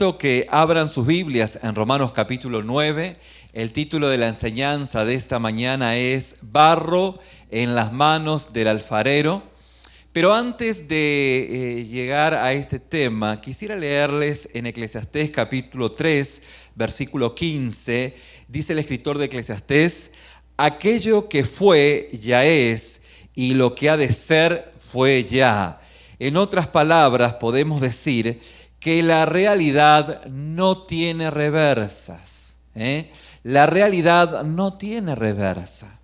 invito que abran sus Biblias en Romanos capítulo 9. El título de la enseñanza de esta mañana es Barro en las manos del alfarero. Pero antes de llegar a este tema, quisiera leerles en Eclesiastés capítulo 3, versículo 15. Dice el escritor de Eclesiastés: aquello que fue ya es, y lo que ha de ser fue ya. En otras palabras, podemos decir que la realidad no tiene reversas. La realidad no tiene reversa.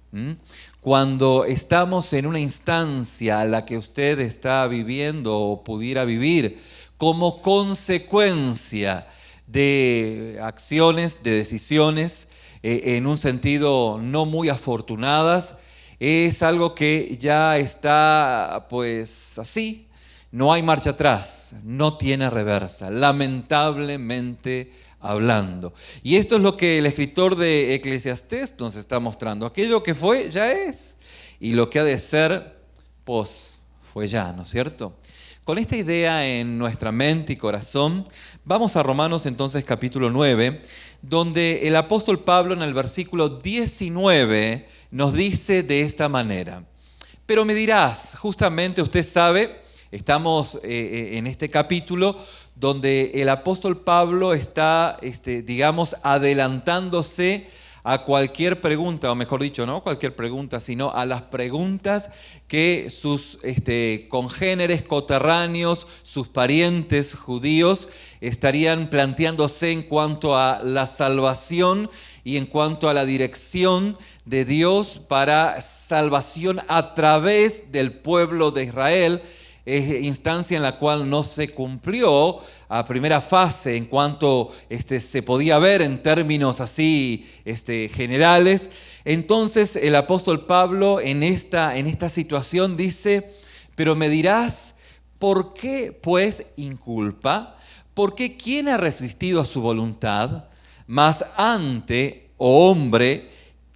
Cuando estamos en una instancia a la que usted está viviendo o pudiera vivir como consecuencia de acciones, de decisiones, en un sentido no muy afortunadas, es algo que ya está pues así. No hay marcha atrás, no tiene reversa, lamentablemente hablando. Y esto es lo que el escritor de Eclesiastés nos está mostrando. Aquello que fue, ya es. Y lo que ha de ser, pues, fue ya, ¿no es cierto? Con esta idea en nuestra mente y corazón, vamos a Romanos entonces capítulo 9, donde el apóstol Pablo en el versículo 19 nos dice de esta manera: pero me dirás, justamente usted sabe, estamos en este capítulo donde el apóstol Pablo está, digamos, adelantándose a cualquier pregunta, o mejor dicho, no cualquier pregunta, sino a las preguntas que sus congéneres, coterráneos, sus parientes judíos estarían planteándose en cuanto a la salvación y en cuanto a la dirección de Dios para salvación a través del pueblo de Israel, instancia en la cual no se cumplió a primera fase en cuanto se podía ver en términos así generales. Entonces el apóstol Pablo en esta situación dice: pero me dirás, ¿por qué pues inculpa? ¿Por qué quién ha resistido a su voluntad? Mas ante, oh hombre,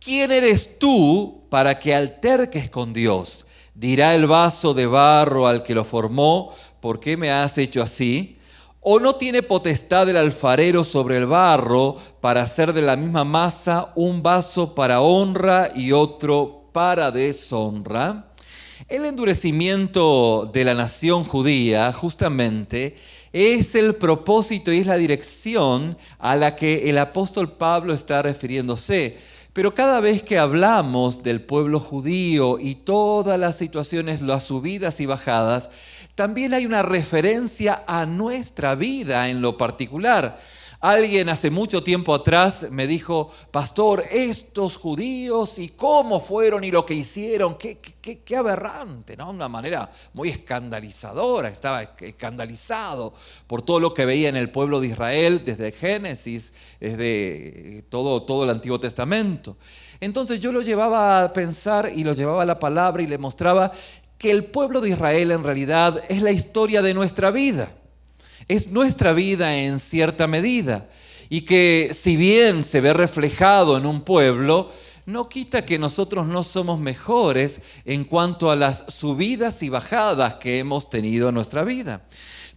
¿quién eres tú para que alterques con Dios? ¿Dirá el vaso de barro al que lo formó: ¿por qué me has hecho así? ¿O no tiene potestad el alfarero sobre el barro para hacer de la misma masa un vaso para honra y otro para deshonra? El endurecimiento de la nación judía justamente es el propósito y es la dirección a la que el apóstol Pablo está refiriéndose. Pero cada vez que hablamos del pueblo judío y todas las situaciones, las subidas y bajadas, también hay una referencia a nuestra vida en lo particular. Alguien hace mucho tiempo atrás me dijo: pastor, estos judíos y cómo fueron y lo que hicieron, qué aberrante, ¿no? Una manera muy escandalizadora, estaba escandalizado por todo lo que veía en el pueblo de Israel desde el Génesis, desde todo el Antiguo Testamento. Entonces yo lo llevaba a pensar y lo llevaba a la palabra y le mostraba que el pueblo de Israel en realidad es la historia de nuestra vida. Es nuestra vida en cierta medida, y que si bien se ve reflejado en un pueblo, no quita que nosotros no somos mejores en cuanto a las subidas y bajadas que hemos tenido en nuestra vida.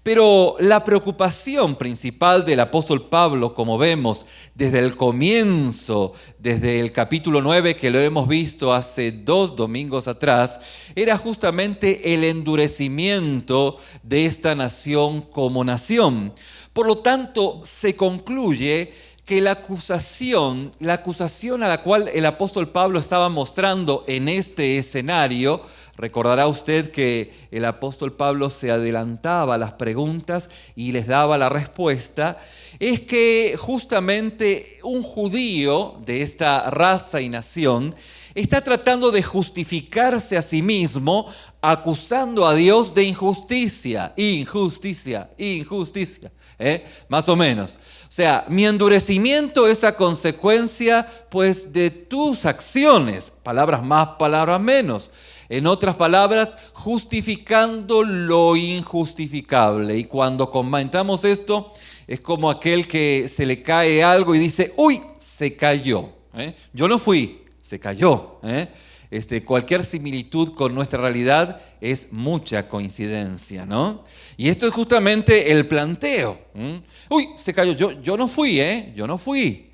Pero la preocupación principal del apóstol Pablo, como vemos desde el comienzo, desde el capítulo 9 que lo hemos visto hace 2 domingos atrás, era justamente el endurecimiento de esta nación como nación. Por lo tanto, se concluye que la acusación a la cual el apóstol Pablo estaba mostrando en este escenario, recordará usted que el apóstol Pablo se adelantaba a las preguntas y les daba la respuesta, es que justamente un judío de esta raza y nación está tratando de justificarse a sí mismo, acusando a Dios de injusticia, más o menos. O sea, mi endurecimiento es a consecuencia pues de tus acciones, palabras más, palabras menos. En otras palabras, justificando lo injustificable. Y cuando comentamos esto, es como aquel que se le cae algo y dice: ¡uy! Se cayó. Yo no fui, se cayó. cualquier similitud con nuestra realidad es mucha coincidencia, ¿no? Y esto es justamente el planteo. Uy, se cayó, yo no fui, yo no fui.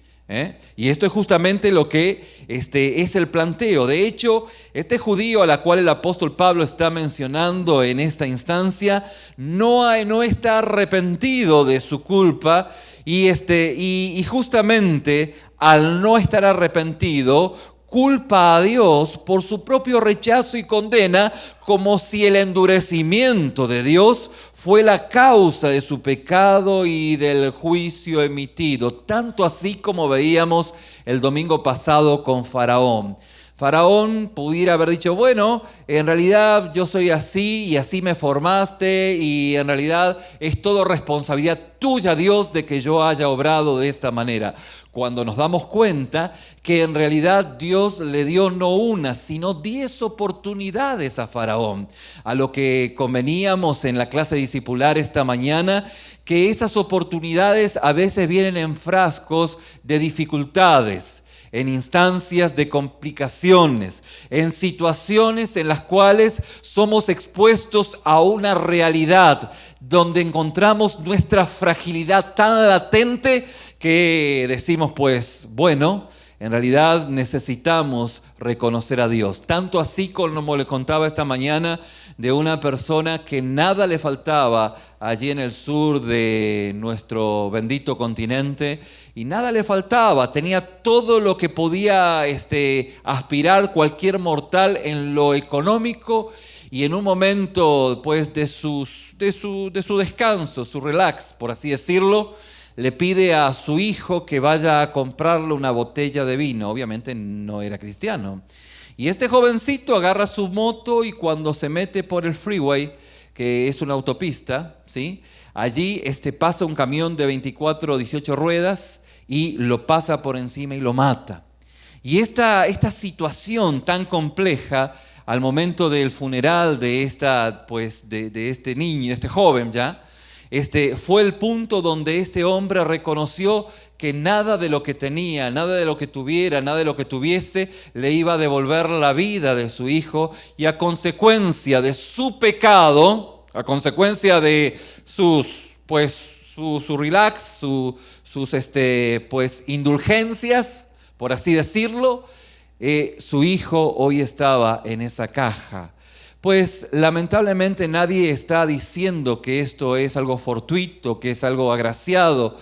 Y esto es justamente lo que es el planteo. De hecho, este judío a la cual el apóstol Pablo está mencionando en esta instancia no está arrepentido de su culpa y justamente al no estar arrepentido culpa a Dios por su propio rechazo y condena, como si el endurecimiento de Dios fue la causa de su pecado y del juicio emitido, tanto así como veíamos el domingo pasado con Faraón. Faraón pudiera haber dicho, bueno, en realidad yo soy así y así me formaste y en realidad es todo responsabilidad tuya, Dios, de que yo haya obrado de esta manera. Cuando nos damos cuenta que en realidad Dios le dio no una, sino 10 oportunidades a Faraón. A lo que conveníamos en la clase discipular esta mañana, que esas oportunidades a veces vienen en frascos de dificultades, en instancias de complicaciones, en situaciones en las cuales somos expuestos a una realidad donde encontramos nuestra fragilidad tan latente que decimos, pues, bueno, en realidad necesitamos reconocer a Dios. Tanto así como le contaba esta mañana de una persona que nada le faltaba allí en el sur de nuestro bendito continente y nada le faltaba, tenía todo lo que podía aspirar cualquier mortal en lo económico y en un momento pues de su descanso, su relax, por así decirlo, le pide a su hijo que vaya a comprarle una botella de vino. Obviamente no era cristiano. Y este jovencito agarra su moto y cuando se mete por el freeway, que es una autopista, ¿sí? Allí pasa un camión de 24 o 18 ruedas y lo pasa por encima y lo mata. Y esta situación tan compleja, al momento del funeral de este niño, este joven ya, fue el punto donde este hombre reconoció que nada de lo que tenía, nada de lo que tuviera, nada de lo que tuviese le iba a devolver la vida de su hijo y a consecuencia de su pecado, a consecuencia de su relax, sus indulgencias, por así decirlo, su hijo hoy estaba en esa caja. Pues lamentablemente nadie está diciendo que esto es algo fortuito, que es algo agraciado,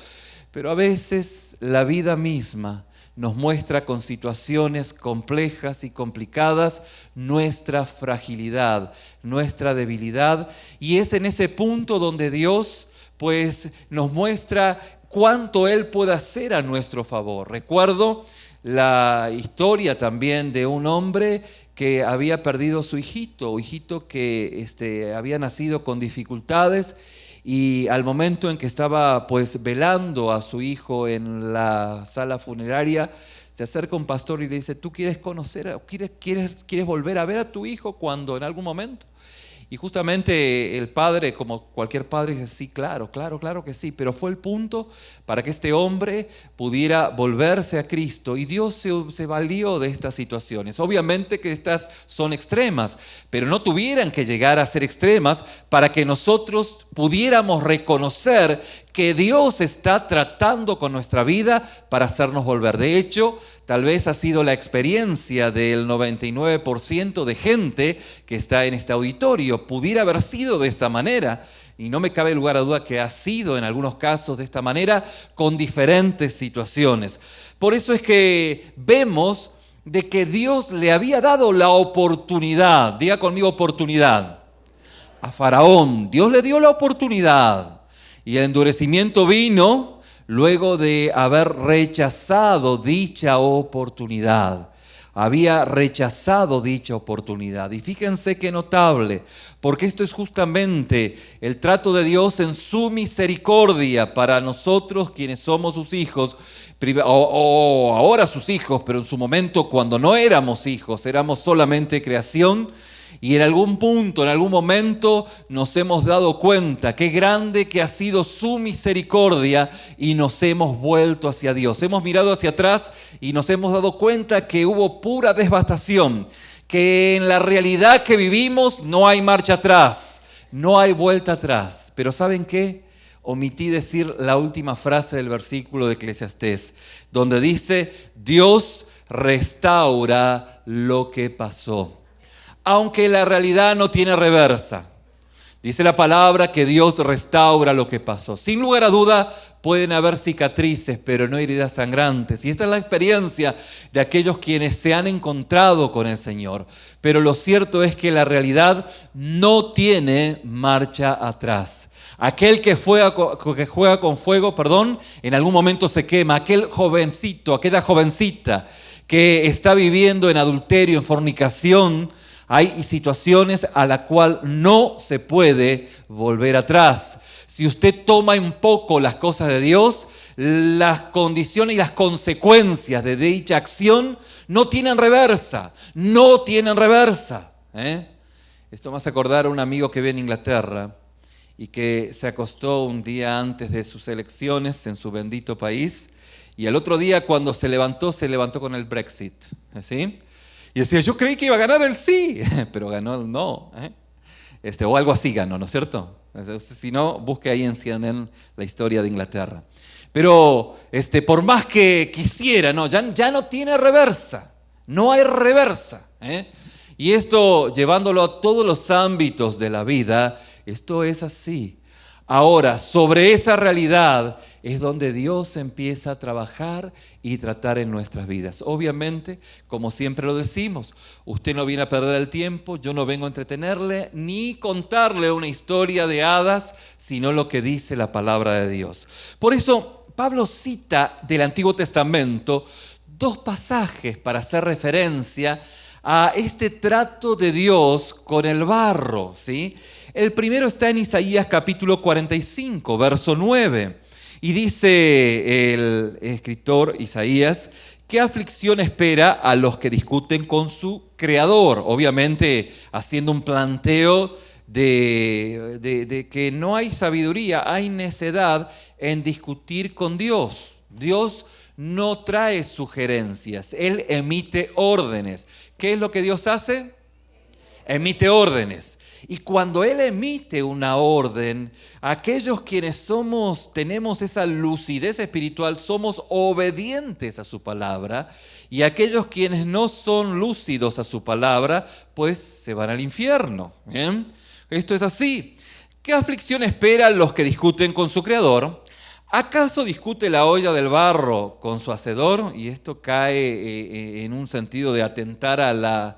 pero a veces la vida misma nos muestra con situaciones complejas y complicadas nuestra fragilidad, nuestra debilidad, y es en ese punto donde Dios pues nos muestra cuánto Él puede hacer a nuestro favor. Recuerdo la historia también de un hombre que había perdido su hijito que había nacido con dificultades y al momento en que estaba pues velando a su hijo en la sala funeraria, se acerca un pastor y le dice, ¿tú quieres quieres volver a ver a tu hijo cuando en algún momento? Y justamente el padre, como cualquier padre, dice, sí, claro que sí, pero fue el punto para que este hombre pudiera volverse a Cristo y Dios se valió de estas situaciones. Obviamente que estas son extremas, pero no tuvieran que llegar a ser extremas para que nosotros pudiéramos reconocer que Dios está tratando con nuestra vida para hacernos volver. De hecho, tal vez ha sido la experiencia del 99% de gente que está en este auditorio. Pudiera haber sido de esta manera, y no me cabe lugar a duda que ha sido en algunos casos de esta manera, con diferentes situaciones. Por eso es que vemos de que Dios le había dado la oportunidad, diga conmigo oportunidad, a Faraón. Dios le dio la oportunidad. Y el endurecimiento vino luego de haber rechazado dicha oportunidad. Había rechazado dicha oportunidad. Y fíjense qué notable, porque esto es justamente el trato de Dios en su misericordia para nosotros quienes somos sus hijos, o ahora sus hijos, pero en su momento cuando no éramos hijos, éramos solamente creación. Y en algún punto, en algún momento nos hemos dado cuenta qué grande que ha sido su misericordia y nos hemos vuelto hacia Dios. Hemos mirado hacia atrás y nos hemos dado cuenta que hubo pura devastación, que en la realidad que vivimos no hay marcha atrás, no hay vuelta atrás. Pero ¿saben qué? Omití decir la última frase del versículo de Eclesiastés, donde dice, Dios restaura lo que pasó. Aunque la realidad no tiene reversa. Dice la palabra que Dios restaura lo que pasó. Sin lugar a duda pueden haber cicatrices, pero no heridas sangrantes. Y esta es la experiencia de aquellos quienes se han encontrado con el Señor. Pero lo cierto es que la realidad no tiene marcha atrás. Aquel que juega con fuego, en algún momento se quema. Aquel jovencito, aquella jovencita que está viviendo en adulterio, en fornicación, hay situaciones a las cuales no se puede volver atrás. Si usted toma un poco las cosas de Dios, las condiciones y las consecuencias de dicha acción no tienen reversa, no tienen reversa. Esto me hace acordar a un amigo que vive en Inglaterra y que se acostó un día antes de sus elecciones en su bendito país y al otro día cuando se levantó con el Brexit, ¿sí? Y decía, yo creí que iba a ganar el sí, pero ganó el no. O algo así ganó, ¿no es cierto? Si no, busque ahí en CNN la historia de Inglaterra. Pero por más que quisiera, no, ya no tiene reversa. No hay reversa. Y esto, llevándolo a todos los ámbitos de la vida, esto es así. Ahora, sobre esa realidad es donde Dios empieza a trabajar y tratar en nuestras vidas. Obviamente, como siempre lo decimos, usted no viene a perder el tiempo, yo no vengo a entretenerle ni contarle una historia de hadas, sino lo que dice la palabra de Dios. Por eso, Pablo cita del Antiguo Testamento 2 pasajes para hacer referencia a este trato de Dios con el barro, ¿sí? El primero está en Isaías capítulo 45, verso 9. Y dice el escritor Isaías, ¿qué aflicción espera a los que discuten con su Creador? Obviamente haciendo un planteo de que no hay sabiduría, hay necedad en discutir con Dios. Dios no trae sugerencias, Él emite órdenes. ¿Qué es lo que Dios hace? Emite órdenes. Y cuando Él emite una orden, aquellos quienes tenemos esa lucidez espiritual, somos obedientes a su palabra, y aquellos quienes no son lúcidos a su palabra, pues se van al infierno. ¿Bien? Esto es así. ¿Qué aflicción esperan los que discuten con su Creador? ¿Acaso discute la olla del barro con su hacedor? Y esto cae en un sentido de atentar a la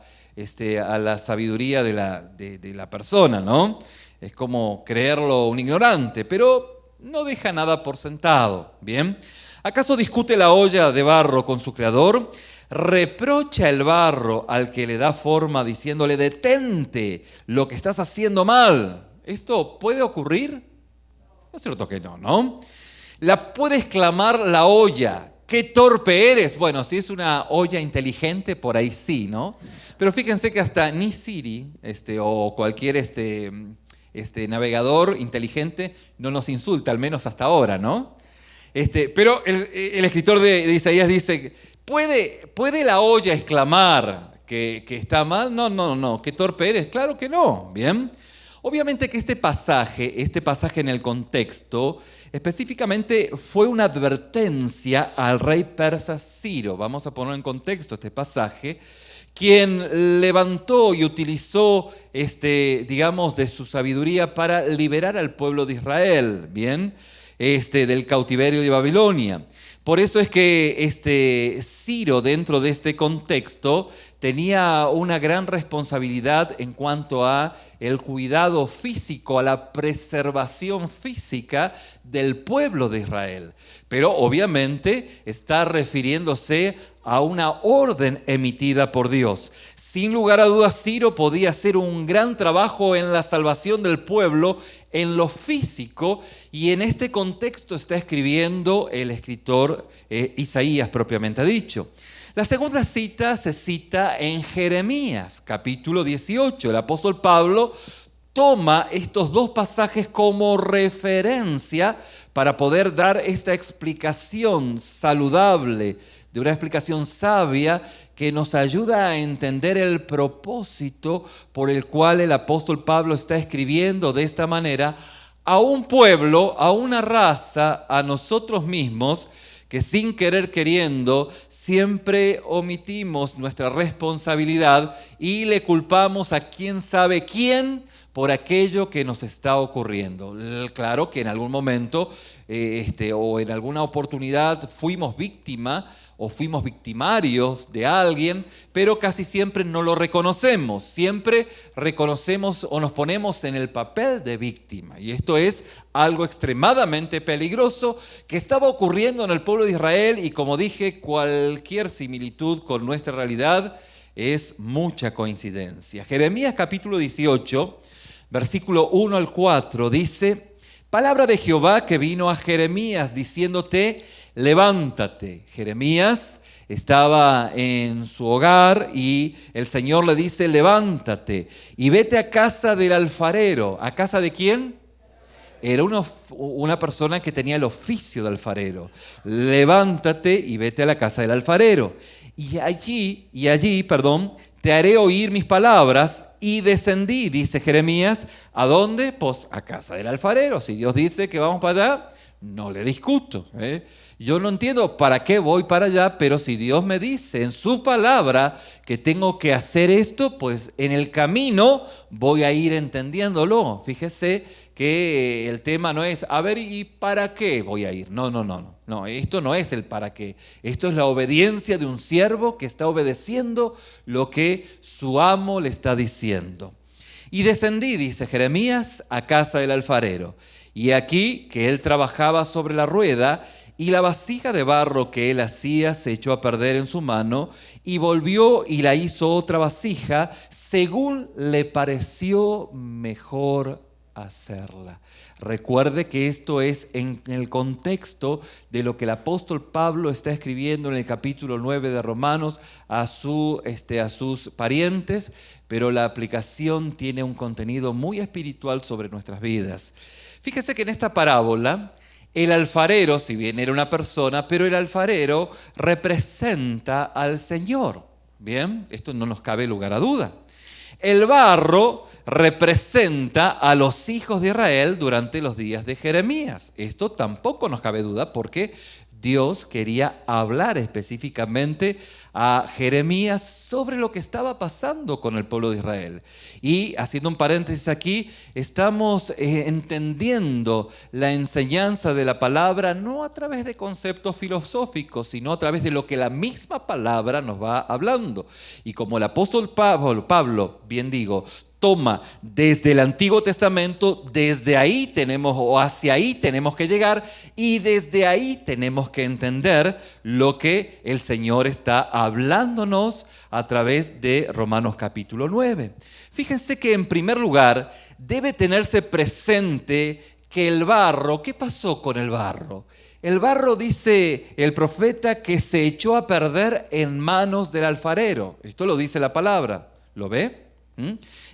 sabiduría de la persona, ¿no? Es como creerlo un ignorante, pero no deja nada por sentado, ¿bien? ¿Acaso discute la olla de barro con su Creador? ¿Reprocha el barro al que le da forma diciéndole, detente, lo que estás haciendo mal? ¿Esto puede ocurrir? No es cierto que no, ¿no? ¿La puede exclamar la olla? ¡Qué torpe eres! Bueno, si es una olla inteligente, por ahí sí, ¿no? Pero fíjense que hasta ni Siri o cualquier navegador inteligente no nos insulta, al menos hasta ahora, ¿no? Pero el escritor de Isaías dice, ¿puede la olla exclamar que está mal? No, ¿qué torpe eres? Claro que no, ¿bien? Obviamente que este pasaje en el contexto, específicamente fue una advertencia al rey persa Ciro. Vamos a poner en contexto este pasaje, quien levantó y utilizó, de su sabiduría para liberar al pueblo de Israel, ¿bien? Del cautiverio de Babilonia. Por eso es que Ciro, dentro de este contexto, tenía una gran responsabilidad en cuanto a el cuidado físico, a la preservación física del pueblo de Israel. Pero obviamente está refiriéndose a una orden emitida por Dios. Sin lugar a dudas, Ciro podía hacer un gran trabajo en la salvación del pueblo en lo físico, y en este contexto está escribiendo el escritor Isaías propiamente dicho. La segunda cita se cita en Jeremías, capítulo 18. El apóstol Pablo toma estos 2 pasajes como referencia para poder dar esta explicación saludable de una explicación sabia que nos ayuda a entender el propósito por el cual el apóstol Pablo está escribiendo de esta manera a un pueblo, a una raza, a nosotros mismos, que sin querer queriendo siempre omitimos nuestra responsabilidad y le culpamos a quién sabe quién por aquello que nos está ocurriendo. Claro que en algún momento o en alguna oportunidad fuimos víctima o fuimos victimarios de alguien, pero casi siempre no lo reconocemos. Siempre reconocemos o nos ponemos en el papel de víctima. Y esto es algo extremadamente peligroso que estaba ocurriendo en el pueblo de Israel y, como dije, cualquier similitud con nuestra realidad es mucha coincidencia. Jeremías capítulo 18, versículo 1 al 4 dice: palabra de Jehová que vino a Jeremías diciéndote, levántate. Jeremías estaba en su hogar y el Señor le dice, levántate y vete a casa del alfarero. ¿A casa de quién? Era una persona que tenía el oficio de alfarero. Levántate y vete a la casa del alfarero. Y allí, te haré oír mis palabras. Y descendí, dice Jeremías, ¿a dónde? Pues a casa del alfarero. Si Dios dice que vamos para allá, no le discuto. Yo no entiendo para qué voy para allá, pero si Dios me dice en su palabra que tengo que hacer esto, pues en el camino voy a ir entendiéndolo. Fíjese que el tema no es, a ver, ¿y para qué voy a ir? No, esto no es el para qué. Esto es la obediencia de un siervo que está obedeciendo lo que su amo le está diciendo. Y descendí, dice Jeremías, a casa del alfarero. Y aquí que él trabajaba sobre la rueda, y la vasija de barro que él hacía se echó a perder en su mano, y volvió y la hizo otra vasija, según le pareció mejor hacerla. Recuerde que esto es en el contexto de lo que el apóstol Pablo está escribiendo en el capítulo 9 de Romanos a sus parientes, pero la aplicación tiene un contenido muy espiritual sobre nuestras vidas. Fíjese que en esta parábola, el alfarero, si bien era una persona, pero el alfarero representa al Señor. Bien, esto no nos cabe lugar a duda. El barro representa a los hijos de Israel durante los días de Jeremías. Esto tampoco nos cabe duda porque Dios quería hablar específicamente a Jeremías sobre lo que estaba pasando con el pueblo de Israel. Y haciendo un paréntesis aquí, estamos entendiendo la enseñanza de la palabra no a través de conceptos filosóficos, sino a través de lo que la misma palabra nos va hablando. Y como el apóstol Pablo, bien digo, toma desde el Antiguo Testamento, desde ahí tenemos o hacia ahí tenemos que llegar y desde ahí tenemos que entender lo que el Señor está hablándonos a través de Romanos capítulo 9. Fíjense que en primer lugar debe tenerse presente que el barro, ¿qué pasó con el barro? El barro, dice el profeta, que se echó a perder en manos del alfarero. Esto lo dice la palabra, ¿lo ve?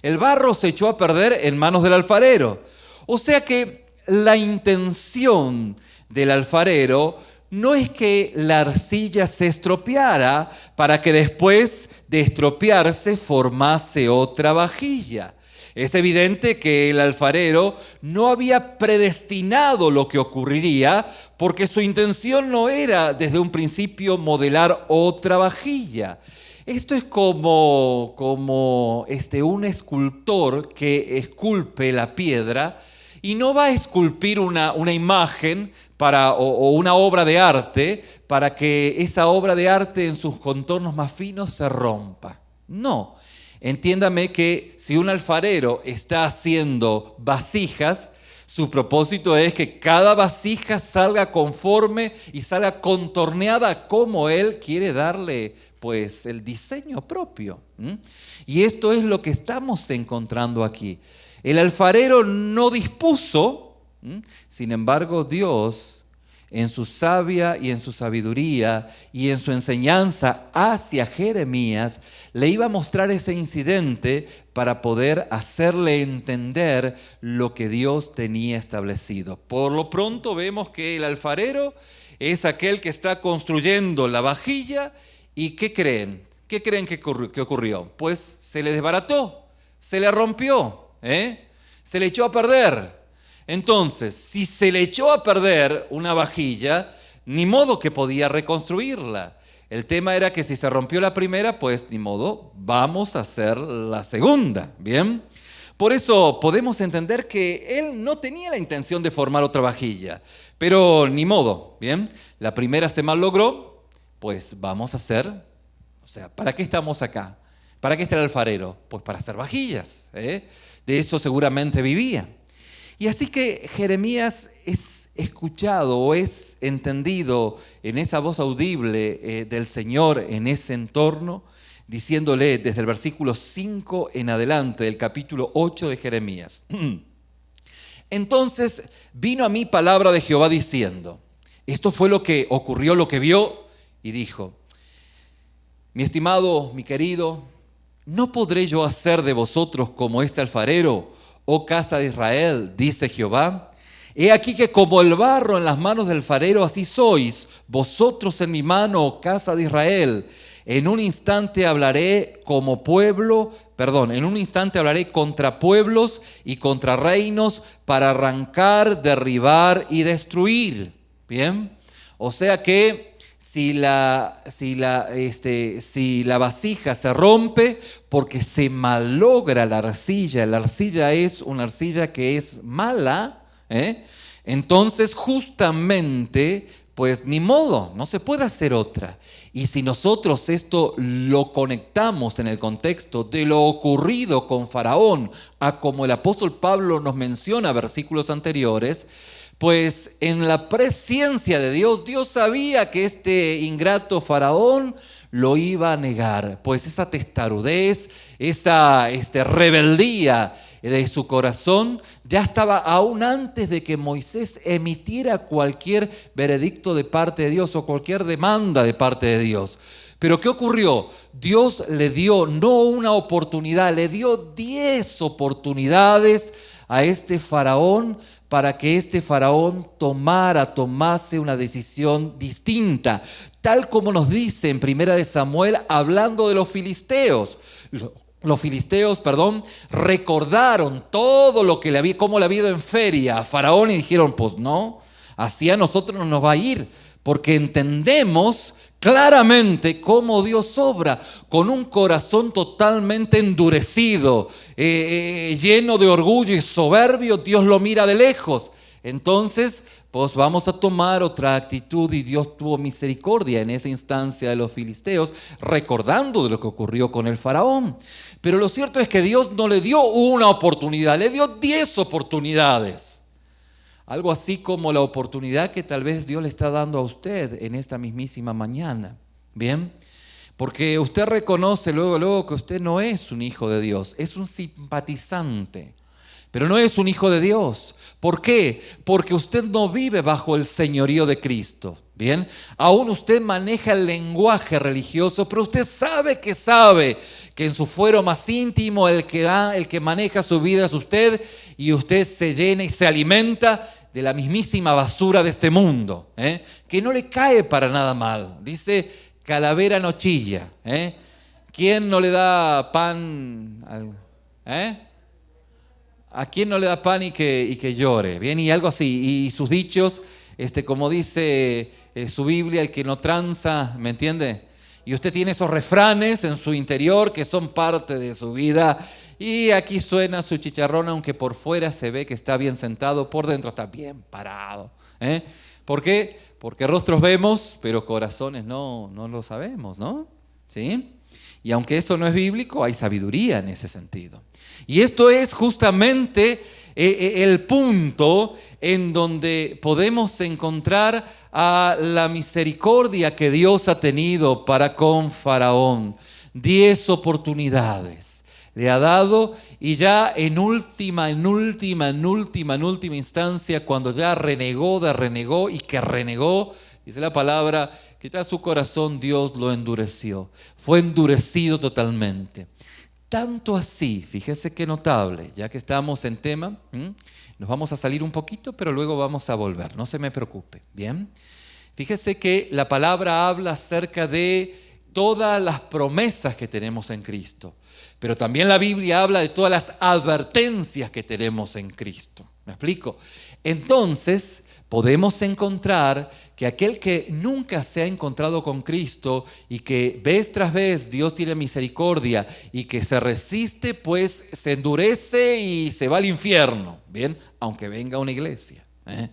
El barro se echó a perder en manos del alfarero. O sea que la intención del alfarero no es que la arcilla se estropeara para que después de estropearse formase otra vajilla. Es evidente que el alfarero no había predestinado lo que ocurriría porque su intención no era desde un principio modelar otra vajilla. Esto es como un escultor que esculpe la piedra y no va a esculpir una imagen o una obra de arte para que esa obra de arte en sus contornos más finos se rompa. No, entiéndame que si un alfarero está haciendo vasijas, su propósito es que cada vasija salga conforme y salga contorneada como él quiere darle pues el diseño propio. Y esto es lo que estamos encontrando aquí. El alfarero no dispuso, sin embargo Dios en su sabia y en su sabiduría y en su enseñanza hacia Jeremías le iba a mostrar ese incidente para poder hacerle entender lo que Dios tenía establecido. Por lo pronto vemos que el alfarero es aquel que está construyendo la vajilla y ¿qué creen? ¿Qué creen que ocurrió? Pues se le desbarató, se le rompió, se le echó a perder. Entonces, si se le echó a perder una vajilla, ni modo que podía reconstruirla. El tema era que si se rompió la primera, pues ni modo, vamos a hacer la segunda, ¿bien? Por eso podemos entender que él no tenía la intención de formar otra vajilla, pero ni modo, ¿bien? La primera se malogró, pues vamos a hacer, o sea, ¿para qué estamos acá? ¿Para qué está el alfarero? Pues para hacer vajillas, De eso seguramente vivía. Y así que Jeremías es escuchado o es entendido en esa voz audible del Señor en ese entorno, diciéndole desde el versículo 5 en adelante del capítulo 8 de Jeremías. Entonces vino a mí palabra de Jehová diciendo, esto fue lo que ocurrió, lo que vio, y dijo, mi estimado, mi querido, ¿no podré yo hacer de vosotros como este alfarero, oh casa de Israel, dice Jehová? He aquí que como el barro en las manos del alfarero, así sois vosotros en mi mano, oh casa de Israel. En un instante hablaré en un instante hablaré contra pueblos y contra reinos para arrancar, derribar y destruir. Bien, o sea que si la vasija se rompe porque se malogra la arcilla es una arcilla que es mala, entonces justamente, pues ni modo, no se puede hacer otra. Y si nosotros esto lo conectamos en el contexto de lo ocurrido con Faraón, a como el apóstol Pablo nos menciona versículos anteriores, pues en la presciencia de Dios, Dios sabía que este ingrato Faraón lo iba a negar, pues esa testarudez, esa rebeldía de su corazón ya estaba aún antes de que Moisés emitiera cualquier veredicto de parte de Dios o cualquier demanda de parte de Dios. Pero ¿qué ocurrió? Dios le dio no una oportunidad, le dio 10 oportunidades a este faraón para que este faraón tomase una decisión distinta, tal como nos dice en 1 Samuel hablando de los filisteos. Los filisteos, recordaron todo lo que cómo le había ido en feria a Faraón y dijeron, pues no, así a nosotros no nos va a ir, porque entendemos claramente cómo Dios obra con un corazón totalmente endurecido, lleno de orgullo y soberbio. Dios lo mira de lejos. Entonces, pues vamos a tomar otra actitud y Dios tuvo misericordia en esa instancia de los filisteos, recordando de lo que ocurrió con el faraón. Pero lo cierto es que Dios no le dio una oportunidad, le dio 10 oportunidades. Algo así como la oportunidad que tal vez Dios le está dando a usted en esta mismísima mañana. ¿Bien? Porque usted reconoce luego que usted no es un hijo de Dios, es un simpatizante, pero no es un hijo de Dios. ¿Por qué? Porque usted no vive bajo el señorío de Cristo. ¿Bien? Aún usted maneja el lenguaje religioso, pero usted sabe que en su fuero más íntimo el que maneja su vida es usted, y usted se llena y se alimenta de la mismísima basura de este mundo, que no le cae para nada mal. Dice, calavera no chilla. ¿Quién no le da pan ¿A quién no le da pan y que llore? Bien, y algo así. Y sus dichos, como dice su Biblia, el que no tranza, ¿me entiende? Y usted tiene esos refranes en su interior que son parte de su vida. Y aquí suena su chicharrón, aunque por fuera se ve que está bien sentado, por dentro está bien parado. ¿Por qué? Porque rostros vemos, pero corazones no lo sabemos, ¿no? ¿Sí? Y aunque eso no es bíblico, hay sabiduría en ese sentido. Y esto es justamente el punto en donde podemos encontrar a la misericordia que Dios ha tenido para con Faraón. 10 oportunidades le ha dado, y ya en última instancia, cuando ya renegó y que renegó, dice la palabra, que ya su corazón Dios lo endureció. Fue endurecido totalmente. Tanto así, fíjese qué notable, ya que estamos en tema, nos vamos a salir un poquito, pero luego vamos a volver, no se me preocupe, ¿bien? Fíjese que la palabra habla acerca de todas las promesas que tenemos en Cristo, pero también la Biblia habla de todas las advertencias que tenemos en Cristo. ¿Me explico? Entonces, podemos encontrar que aquel que nunca se ha encontrado con Cristo y que vez tras vez Dios tiene misericordia y que se resiste, pues se endurece y se va al infierno, ¿bien? Aunque venga a una iglesia, ¿eh?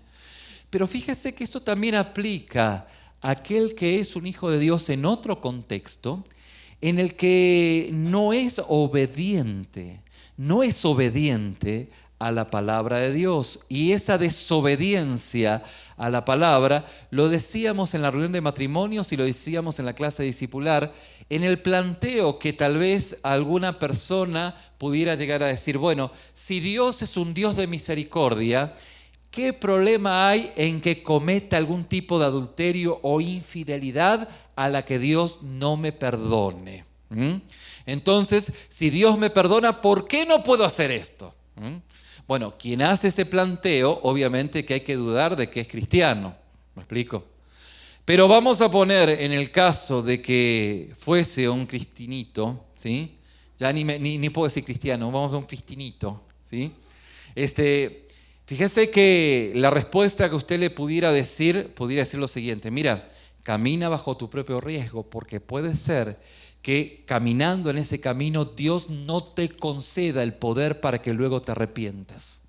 Pero fíjese que esto también aplica a aquel que es un hijo de Dios en otro contexto, en el que no es obediente a la palabra de Dios. Y esa desobediencia a la palabra, lo decíamos en la reunión de matrimonios y lo decíamos en la clase discipular, en el planteo que tal vez alguna persona pudiera llegar a decir, bueno, si Dios es un Dios de misericordia, ¿qué problema hay en que cometa algún tipo de adulterio o infidelidad a la que Dios no me perdone? Entonces, si Dios me perdona, ¿por qué no puedo hacer esto? Bueno, quien hace ese planteo, obviamente que hay que dudar de que es cristiano. ¿Me explico? Pero vamos a poner en el caso de que fuese un cristinito, ¿sí? Ya ni puedo decir cristiano, vamos a un cristinito, ¿sí? Fíjese que la respuesta que usted le pudiera decir lo siguiente: mira, camina bajo tu propio riesgo, porque puede ser que caminando en ese camino Dios no te conceda el poder para que luego te arrepientas.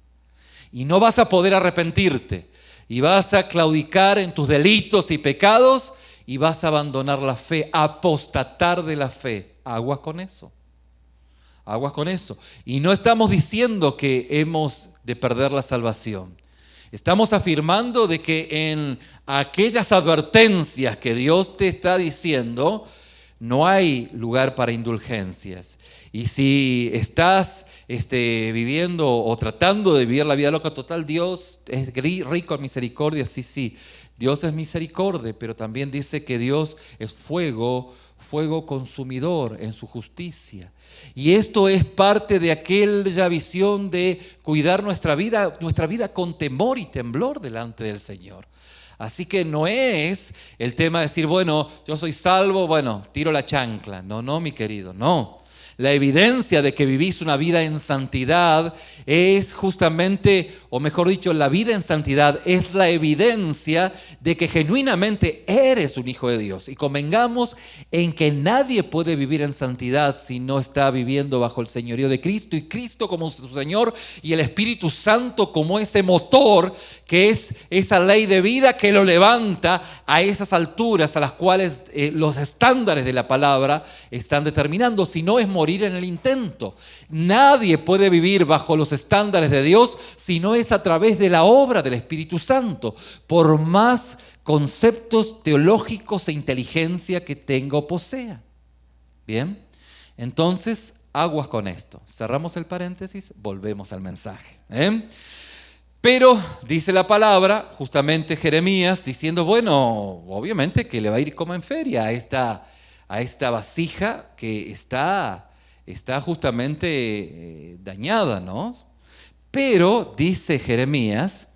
Y no vas a poder arrepentirte, y vas a claudicar en tus delitos y pecados, y vas a abandonar la fe, apostatar de la fe. Aguas con eso. Aguas con eso. Y no estamos diciendo que hemos de perder la salvación. Estamos afirmando de que en aquellas advertencias que Dios te está diciendo, no hay lugar para indulgencias. Y si estás viviendo o tratando de vivir la vida loca total, Dios es rico en misericordia, sí. Dios es misericordia, pero también dice que Dios es fuego consumidor en su justicia. Y esto es parte de aquella visión de cuidar nuestra vida con temor y temblor delante del Señor. Así que no es el tema de decir, bueno, yo soy salvo, bueno, tiro la chancla. No, mi querido, no. La evidencia de que vivís una vida en santidad es justamente, o mejor dicho, la vida en santidad es la evidencia de que genuinamente eres un hijo de Dios. Y convengamos en que nadie puede vivir en santidad si no está viviendo bajo el señorío de Cristo, y Cristo como su Señor y el Espíritu Santo como ese motor que es esa ley de vida que lo levanta a esas alturas a las cuales los estándares de la palabra están determinando. Si no, es morir en el intento. Nadie puede vivir bajo los estándares de Dios si no es a través de la obra del Espíritu Santo, por más conceptos teológicos e inteligencia que tenga o posea. Bien, entonces aguas con esto. Cerramos el paréntesis, volvemos al mensaje. Pero dice la palabra, justamente Jeremías, diciendo, bueno, obviamente que le va a ir como en feria a esta vasija que está justamente dañada, ¿no? Pero, dice Jeremías,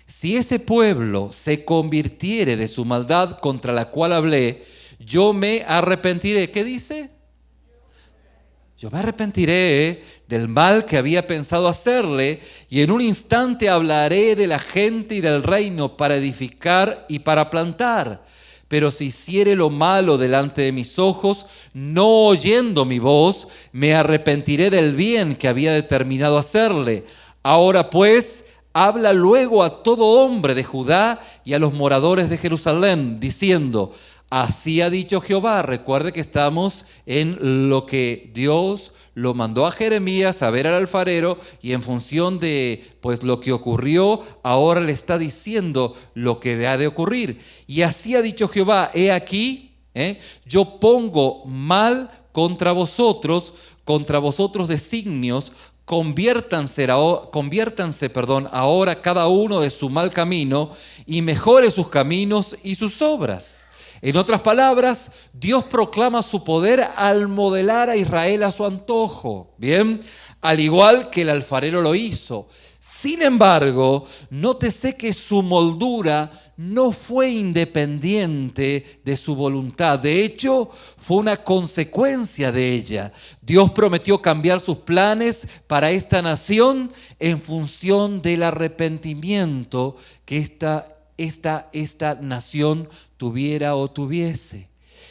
si ese pueblo se convirtiere de su maldad contra la cual hablé, yo me arrepentiré. ¿Qué dice? Yo me arrepentiré del mal que había pensado hacerle, y en un instante hablaré de la gente y del reino para edificar y para plantar. Pero si hiciere lo malo delante de mis ojos, no oyendo mi voz, me arrepentiré del bien que había determinado hacerle. Ahora pues, habla luego a todo hombre de Judá y a los moradores de Jerusalén, diciendo, así ha dicho Jehová. Recuerde que estamos en lo que Dios lo mandó a Jeremías a ver al alfarero, y en función de pues lo que ocurrió, ahora le está diciendo lo que ha de ocurrir. Y así ha dicho Jehová, he aquí, yo pongo mal contra vosotros designios, conviértanse ahora cada uno de su mal camino, y mejore sus caminos y sus obras. En otras palabras, Dios proclama su poder al modelar a Israel a su antojo, ¿bien? Al igual que el alfarero lo hizo. Sin embargo, nótese que su moldura no fue independiente de su voluntad. De hecho, fue una consecuencia de ella. Dios prometió cambiar sus planes para esta nación en función del arrepentimiento que esta nación tuviera o tuviese.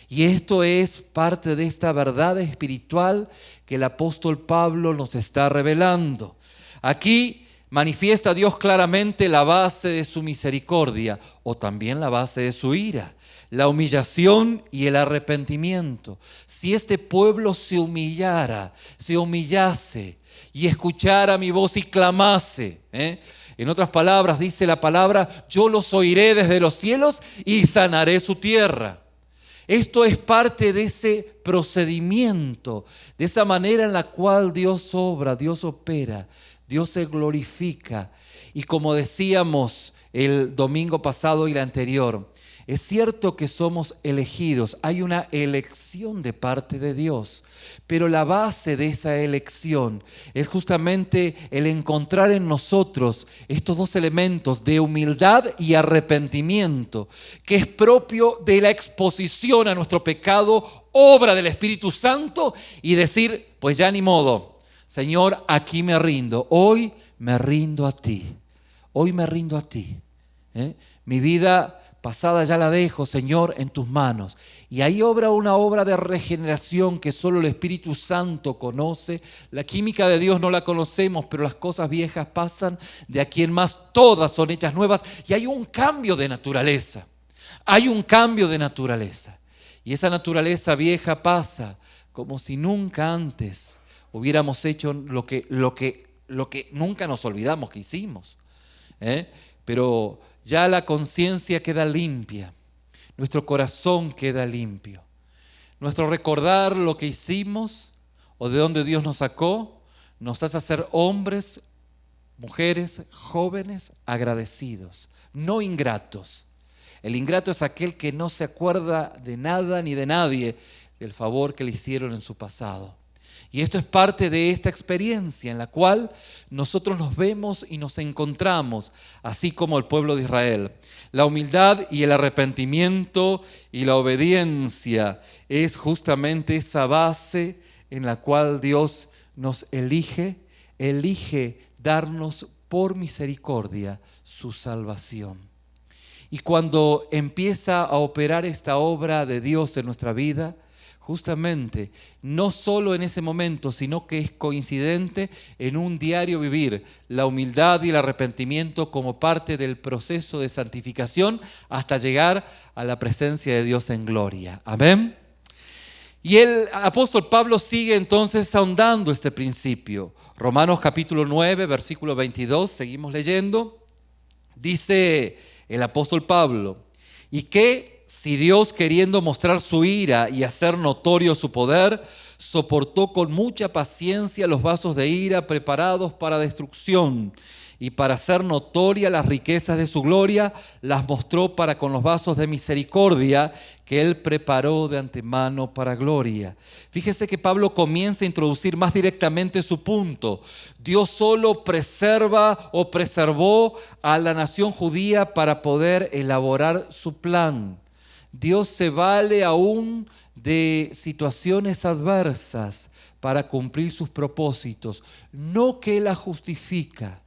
Y esto es parte de esta verdad espiritual que el apóstol Pablo nos está revelando. Aquí manifiesta Dios claramente la base de su misericordia o también la base de su ira, la humillación y el arrepentimiento. Si este pueblo se humillase y escuchara mi voz y clamase, en otras palabras dice la palabra, yo los oiré desde los cielos y sanaré su tierra. Esto es parte de ese procedimiento, de esa manera en la cual Dios obra, Dios opera, Dios se glorifica. Y como decíamos el domingo pasado y el anterior, es cierto que somos elegidos, hay una elección de parte de Dios, pero la base de esa elección es justamente el encontrar en nosotros estos dos elementos de humildad y arrepentimiento, que es propio de la exposición a nuestro pecado, obra del Espíritu Santo, y decir, pues ya ni modo, Señor, aquí me rindo, hoy me rindo a ti, hoy me rindo a ti. Mi vida pasada ya la dejo, Señor, en tus manos. Y ahí obra una obra de regeneración que solo el Espíritu Santo conoce. La química de Dios no la conocemos, pero las cosas viejas pasan, de aquí en más todas son hechas nuevas. Y hay un cambio de naturaleza. Hay un cambio de naturaleza. Y esa naturaleza vieja pasa como si nunca antes hubiéramos hecho lo que nunca nos olvidamos que hicimos. Pero ya la conciencia queda limpia, nuestro corazón queda limpio. Nuestro recordar lo que hicimos o de dónde Dios nos sacó nos hace ser hombres, mujeres, jóvenes agradecidos, no ingratos. El ingrato es aquel que no se acuerda de nada ni de nadie del favor que le hicieron en su pasado. Y esto es parte de esta experiencia en la cual nosotros nos vemos y nos encontramos, así como el pueblo de Israel. La humildad y el arrepentimiento y la obediencia es justamente esa base en la cual Dios nos elige darnos por misericordia su salvación. Y cuando empieza a operar esta obra de Dios en nuestra vida, justamente, no solo en ese momento, sino que es coincidente en un diario vivir, la humildad y el arrepentimiento como parte del proceso de santificación hasta llegar a la presencia de Dios en gloria. Amén. Y el apóstol Pablo sigue entonces ahondando este principio. Romanos capítulo 9, versículo 22, seguimos leyendo. Dice el apóstol Pablo, ¿y qué? Si Dios, queriendo mostrar su ira y hacer notorio su poder, soportó con mucha paciencia los vasos de ira preparados para destrucción, y para hacer notoria las riquezas de su gloria, las mostró para con los vasos de misericordia que Él preparó de antemano para gloria. Fíjese que Pablo comienza a introducir más directamente su punto. Dios solo preserva o preservó a la nación judía para poder elaborar su plan. Dios se vale aún de situaciones adversas para cumplir sus propósitos, no que la justifica.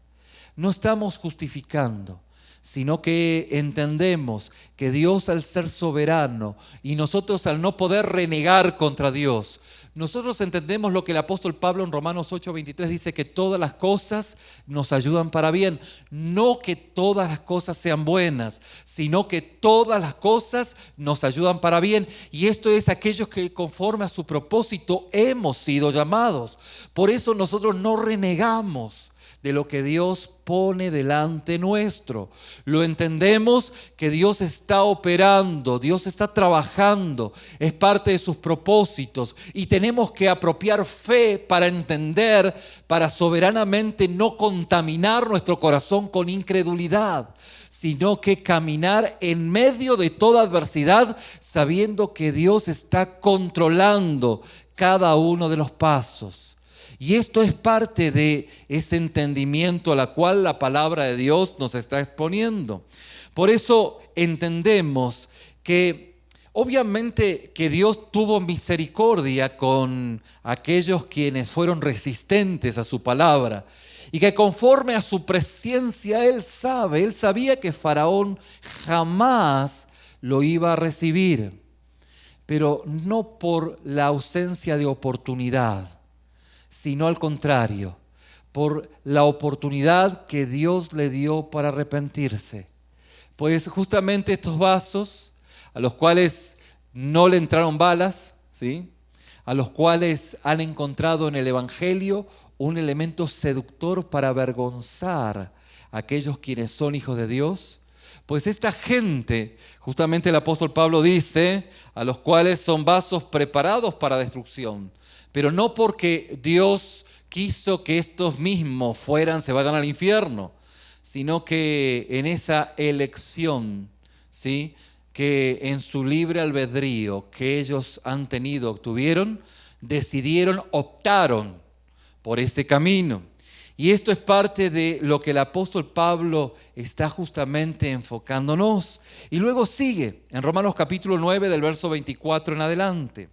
No estamos justificando, sino que entendemos que Dios, al ser soberano y nosotros al no poder renegar contra Dios, nosotros entendemos lo que el apóstol Pablo en Romanos 8:23 dice, que todas las cosas nos ayudan para bien. No que todas las cosas sean buenas, sino que todas las cosas nos ayudan para bien. Y esto es aquellos que conforme a su propósito hemos sido llamados. Por eso nosotros no renegamos de lo que Dios pone delante nuestro. Lo entendemos que Dios está operando, Dios está trabajando, es parte de sus propósitos y tenemos que apropiar fe para entender, para soberanamente no contaminar nuestro corazón con incredulidad, sino que caminar en medio de toda adversidad sabiendo que Dios está controlando cada uno de los pasos. Y esto es parte de ese entendimiento a la cual la palabra de Dios nos está exponiendo. Por eso entendemos que obviamente que Dios tuvo misericordia con aquellos quienes fueron resistentes a su palabra y que conforme a su presencia Él sabía que Faraón jamás lo iba a recibir, pero no por la ausencia de oportunidad, sino al contrario, por la oportunidad que Dios le dio para arrepentirse. Pues justamente estos vasos, a los cuales no le entraron balas, ¿sí?, a los cuales han encontrado en el Evangelio un elemento seductor para avergonzar a aquellos quienes son hijos de Dios, pues esta gente, justamente el apóstol Pablo dice, a los cuales son vasos preparados para destrucción, pero no porque Dios quiso que estos mismos se vayan al infierno, sino que en esa elección, ¿sí?, que en su libre albedrío que ellos han tenido, obtuvieron, decidieron, optaron por ese camino. Y esto es parte de lo que el apóstol Pablo está justamente enfocándonos. Y luego sigue en Romanos capítulo 9 del verso 24 en adelante,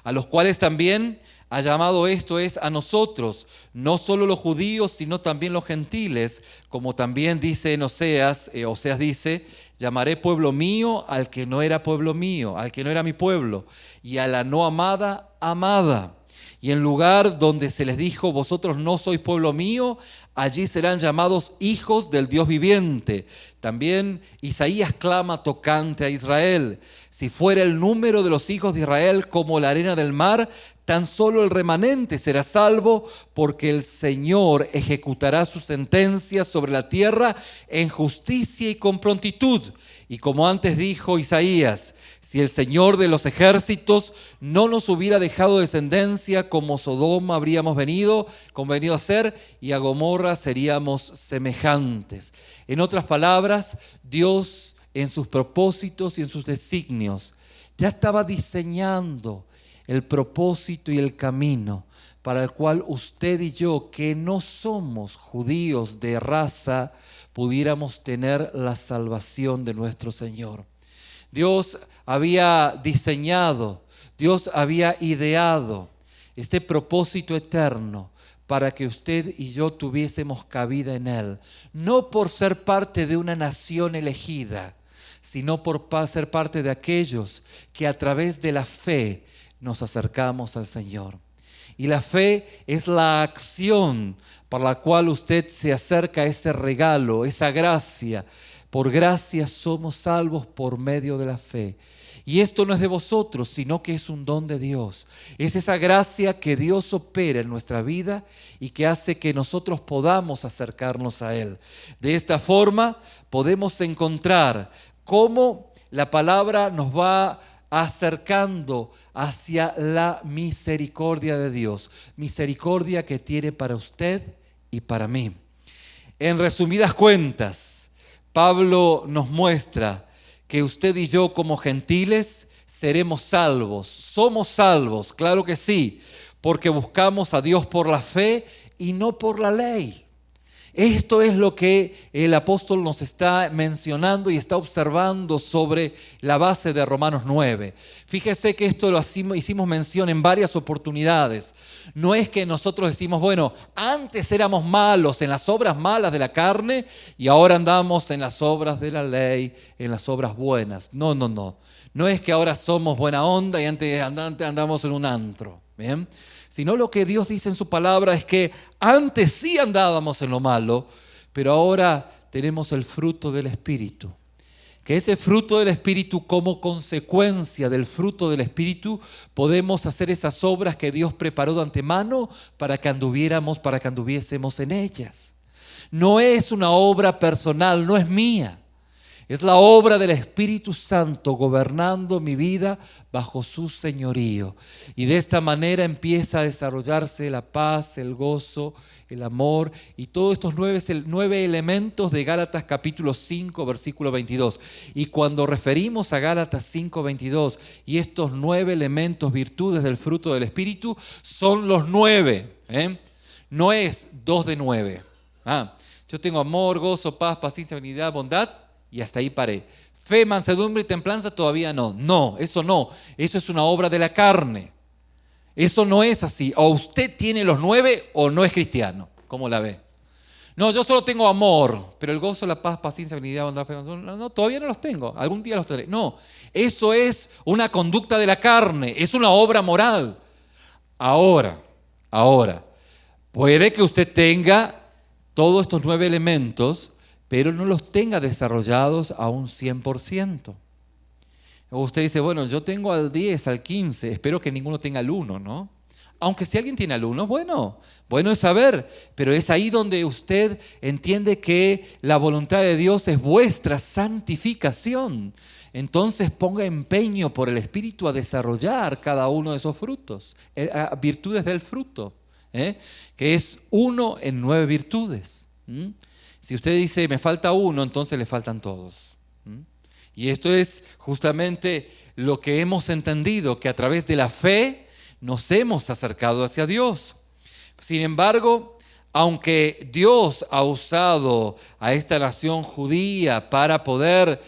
a los cuales también ha llamado, esto es, a nosotros, no solo los judíos, sino también los gentiles, como también dice en Oseas dice, llamaré pueblo mío al que no era pueblo mío, al que no era mi pueblo, y a la no amada, amada. Y en lugar donde se les dijo, vosotros no sois pueblo mío, allí serán llamados hijos del Dios viviente. También Isaías clama tocante a Israel. Si fuera el número de los hijos de Israel como la arena del mar, tan solo el remanente será salvo, porque el Señor ejecutará su sentencia sobre la tierra en justicia y con prontitud. Y como antes dijo Isaías, si el Señor de los ejércitos no nos hubiera dejado descendencia, como Sodoma habríamos venido a ser, y a Gomorra seríamos semejantes. En otras palabras, Dios en sus propósitos y en sus designios ya estaba diseñando el propósito y el camino para el cual usted y yo, que no somos judíos de raza, pudiéramos tener la salvación de nuestro Señor. Dios había diseñado, Dios había ideado este propósito eterno para que usted y yo tuviésemos cabida en Él, no por ser parte de una nación elegida, sino por ser parte de aquellos que a través de la fe nos acercamos al Señor. Y la fe es la acción por la cual usted se acerca a ese regalo, esa gracia. Por gracia somos salvos por medio de la fe. Y esto no es de vosotros, sino que es un don de Dios. Es esa gracia que Dios opera en nuestra vida y que hace que nosotros podamos acercarnos a Él. De esta forma podemos encontrar cómo la palabra nos va acercando hacia la misericordia de Dios. Misericordia que tiene para usted y para mí. En resumidas cuentas, Pablo nos muestra que usted y yo como gentiles seremos salvos. Somos salvos, claro que sí, porque buscamos a Dios por la fe y no por la ley. Esto es lo que el apóstol nos está mencionando y está observando sobre la base de Romanos 9. Fíjese que esto lo hicimos mención en varias oportunidades. No es que nosotros decimos, bueno, antes éramos malos en las obras malas de la carne y ahora andamos en las obras de la ley, en las obras buenas. No. No es que ahora somos buena onda y antes andamos en un antro. ¿Bien? Sino lo que Dios dice en su palabra es que antes sí andábamos en lo malo, pero ahora tenemos el fruto del Espíritu. Que ese fruto del Espíritu, como consecuencia del fruto del Espíritu, podemos hacer esas obras que Dios preparó de antemano para que anduviésemos en ellas. No es una obra personal, no es mía. Es la obra del Espíritu Santo gobernando mi vida bajo su señorío. Y de esta manera empieza a desarrollarse la paz, el gozo, el amor y todos estos 9 elementos de Gálatas capítulo 5, versículo 22. Y cuando referimos a Gálatas 5, 22 y estos 9 elementos, virtudes del fruto del Espíritu, son los 9. No es 2 de 9. Yo tengo amor, gozo, paz, paciencia, benignidad, bondad Y hasta ahí paré. Fe, mansedumbre y templanza todavía no. No, eso no. Eso es una obra de la carne. Eso no es así. O usted tiene los 9 o no es cristiano. ¿Cómo la ve? No, yo solo tengo amor, pero el gozo, la paz, paciencia, benignidad, bondad, fe, no, todavía no los tengo. Algún día los tendré. No, eso es una conducta de la carne. Es una obra moral. Ahora, puede que usted tenga todos estos 9 elementos, pero no los tenga desarrollados a un 100%. O usted dice, bueno, yo tengo al 10, al 15, espero que ninguno tenga el 1, ¿no? Aunque si alguien tiene al 1, bueno es saber, pero es ahí donde usted entiende que la voluntad de Dios es vuestra santificación. Entonces ponga empeño por el Espíritu a desarrollar cada uno de esos frutos, virtudes del fruto, que es 1 en 9 virtudes. Si usted dice, me falta 1, entonces le faltan todos. Y esto es justamente lo que hemos entendido, que a través de la fe nos hemos acercado hacia Dios. Sin embargo, aunque Dios ha usado a esta nación judía para poder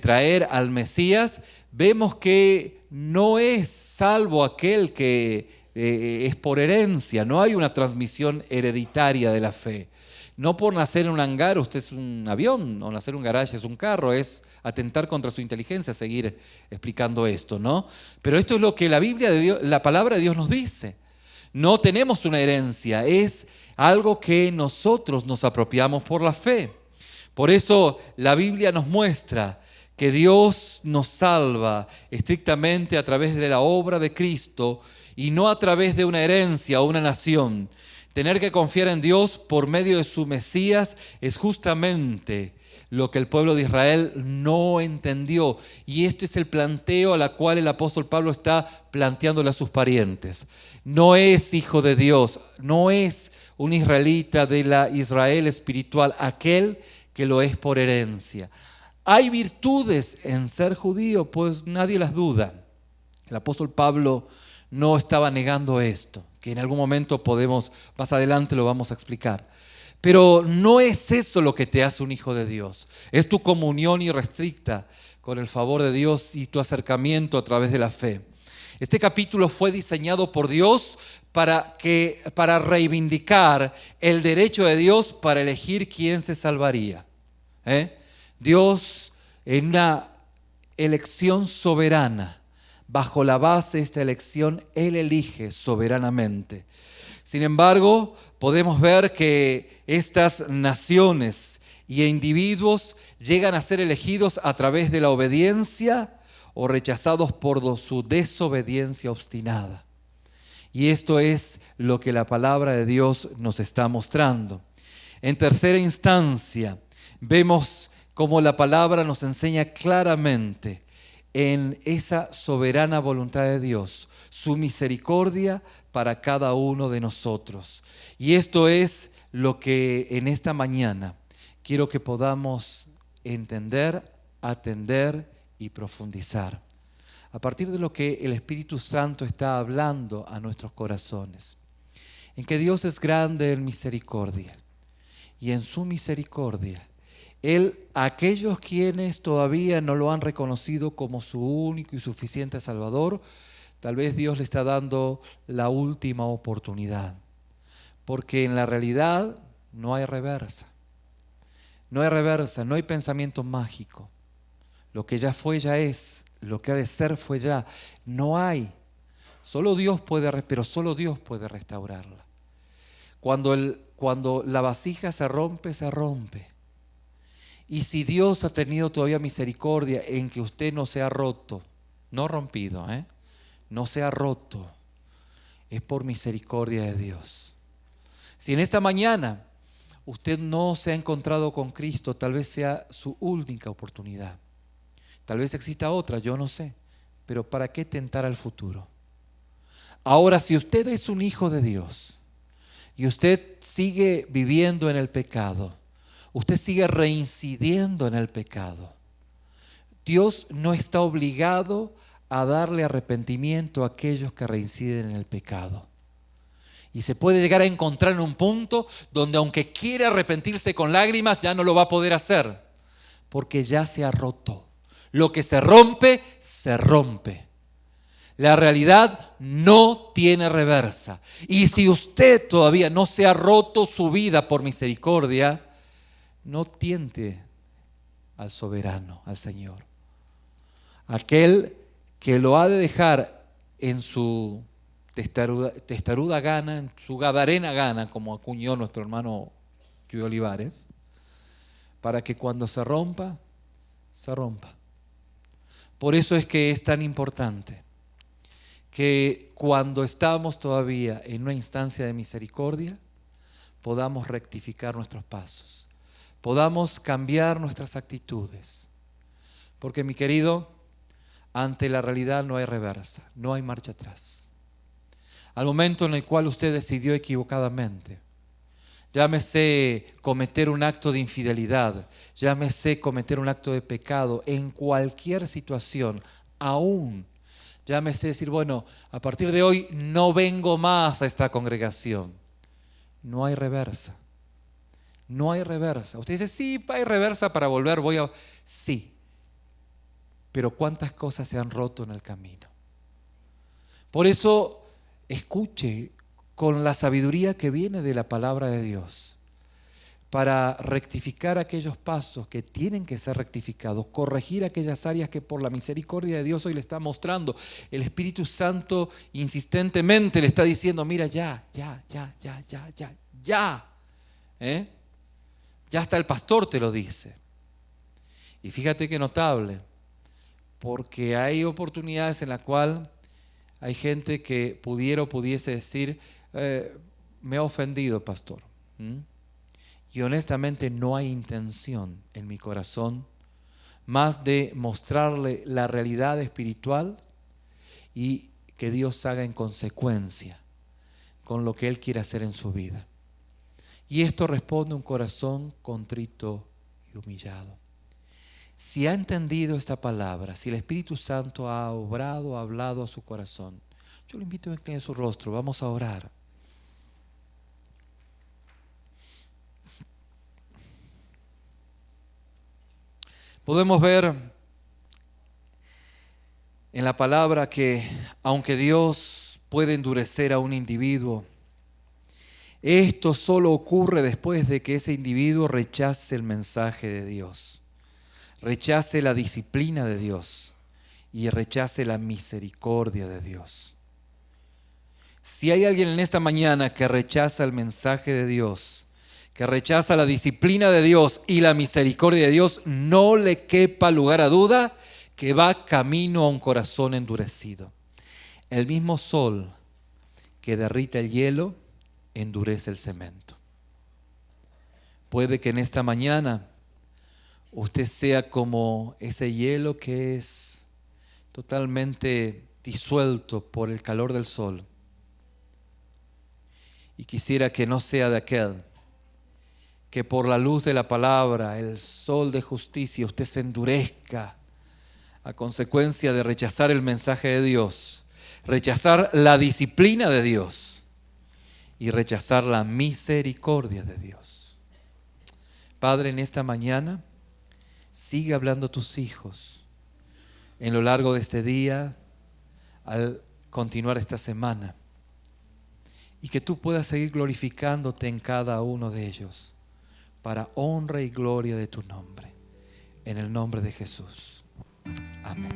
traer al Mesías, vemos que no es salvo aquel que es por herencia, no hay una transmisión hereditaria de la fe. No por nacer en un hangar usted es un avión, o nacer en un garaje es un carro, es atentar contra su inteligencia seguir explicando esto, ¿no? Pero esto es lo que la Biblia de Dios, la palabra de Dios nos dice. No tenemos una herencia, es algo que nosotros nos apropiamos por la fe. Por eso la Biblia nos muestra que Dios nos salva estrictamente a través de la obra de Cristo y no a través de una herencia o una nación. Tener que confiar en Dios por medio de su Mesías es justamente lo que el pueblo de Israel no entendió. Y este es el planteo a la cual el apóstol Pablo está planteándole a sus parientes. No es hijo de Dios, no es un israelita de la Israel espiritual, aquel que lo es por herencia. ¿Hay virtudes en ser judío? Pues nadie las duda. El apóstol Pablo no estaba negando esto, que en algún momento podemos, más adelante lo vamos a explicar. Pero no es eso lo que te hace un hijo de Dios. Es tu comunión irrestricta con el favor de Dios y tu acercamiento a través de la fe. Este capítulo fue diseñado por Dios para reivindicar el derecho de Dios para elegir quién se salvaría. Dios, en una elección soberana, bajo la base de esta elección, Él elige soberanamente. Sin embargo, podemos ver que estas naciones y individuos llegan a ser elegidos a través de la obediencia o rechazados por su desobediencia obstinada. Y esto es lo que la palabra de Dios nos está mostrando. En tercera instancia, vemos cómo la palabra nos enseña claramente en esa soberana voluntad de Dios, su misericordia para cada uno de nosotros. Y esto es lo que en esta mañana quiero que podamos entender, atender y profundizar. A partir de lo que el Espíritu Santo está hablando a nuestros corazones. En que Dios es grande en misericordia. Y en su misericordia, Él, aquellos quienes todavía no lo han reconocido como su único y suficiente Salvador, tal vez Dios le está dando la última oportunidad. Porque en la realidad no hay reversa. No hay reversa, no hay pensamiento mágico. Lo que ya fue, ya es. Lo que ha de ser fue ya. No hay. Solo Dios puede, pero solo Dios puede restaurarla. Cuando la vasija se rompe, se rompe. Y si Dios ha tenido todavía misericordia en que usted no se ha roto, no rompido, no se ha roto, es por misericordia de Dios. Si en esta mañana usted no se ha encontrado con Cristo, tal vez sea su única oportunidad. Tal vez exista otra, yo no sé. Pero ¿para qué tentar al futuro? Ahora, si usted es un hijo de Dios y usted sigue viviendo en el pecado, usted sigue reincidiendo en el pecado, Dios no está obligado a darle arrepentimiento a aquellos que reinciden en el pecado. Y se puede llegar a encontrar en un punto donde aunque quiera arrepentirse con lágrimas, ya no lo va a poder hacer. porque ya se ha roto. Lo que se rompe, se rompe. La realidad no tiene reversa. Y si usted todavía no se ha roto su vida por misericordia, no tiente al soberano, al Señor. Aquel que lo ha de dejar en su testaruda gana, en su gadarena gana, como acuñó nuestro hermano Chuy Olivares, para que cuando se rompa, se rompa. Por eso es que es tan importante que cuando estamos todavía en una instancia de misericordia, podamos rectificar nuestros pasos, podamos cambiar nuestras actitudes. Porque, mi querido, ante la realidad no hay reversa, no hay marcha atrás. Al momento en el cual usted decidió equivocadamente, llámese cometer un acto de infidelidad, llámese cometer un acto de pecado, en cualquier situación, aún llámese decir, bueno, a partir de hoy no vengo más a esta congregación. No hay reversa. No hay reversa. Usted dice, sí, hay reversa para volver, Sí, pero ¿cuántas cosas se han roto en el camino? Por eso, escuche con la sabiduría que viene de la palabra de Dios, para rectificar aquellos pasos que tienen que ser rectificados, corregir aquellas áreas que por la misericordia de Dios hoy le está mostrando. El Espíritu Santo insistentemente le está diciendo, mira, ya. Ya hasta el pastor te lo dice. Y fíjate qué notable, porque hay oportunidades en las cuales hay gente que pudiese decir, me ha ofendido, pastor. Y honestamente no hay intención en mi corazón más de mostrarle la realidad espiritual y que Dios haga en consecuencia con lo que Él quiere hacer en su vida. Y esto responde a un corazón contrito y humillado. Si ha entendido esta palabra, si el Espíritu Santo ha obrado, ha hablado a su corazón, yo le invito a inclinar su rostro, vamos a orar. Podemos ver en la palabra que aunque Dios puede endurecer a un individuo, esto solo ocurre después de que ese individuo rechace el mensaje de Dios, rechace la disciplina de Dios y rechace la misericordia de Dios. Si hay alguien en esta mañana que rechaza el mensaje de Dios, que rechaza la disciplina de Dios y la misericordia de Dios, no le quepa lugar a duda que va camino a un corazón endurecido. El mismo sol que derrite el hielo, endurece el cemento. Puede que en esta mañana usted sea como ese hielo que es totalmente disuelto por el calor del sol. Y quisiera que no sea de aquel que por la luz de la palabra, el sol de justicia, usted se endurezca a consecuencia de rechazar el mensaje de Dios, rechazar la disciplina de Dios y rechazar la misericordia de Dios. Padre, en esta mañana, sigue hablando a tus hijos en lo largo de este día, al continuar esta semana, y que tú puedas seguir glorificándote en cada uno de ellos, para honra y gloria de tu nombre. En el nombre de Jesús. Amén.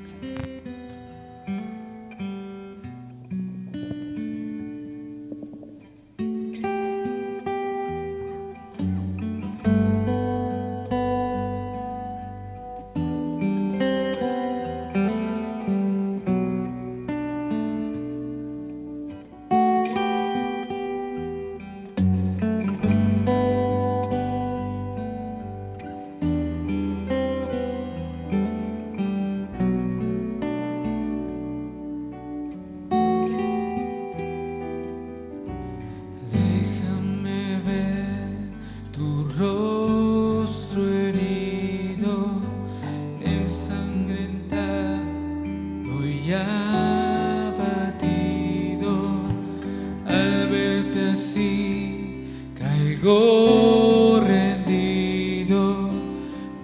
Caigo rendido,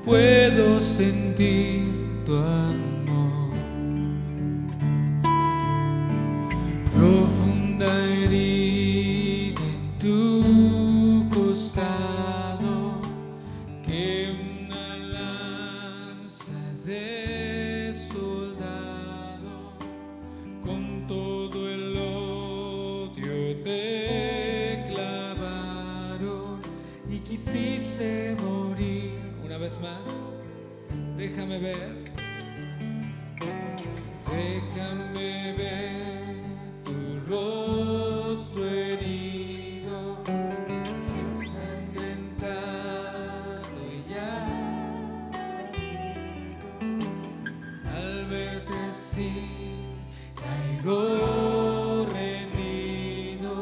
puedo Déjame ver. Déjame ver tu rostro herido, ensangrentado y ya. Al verte así, caigo rendido.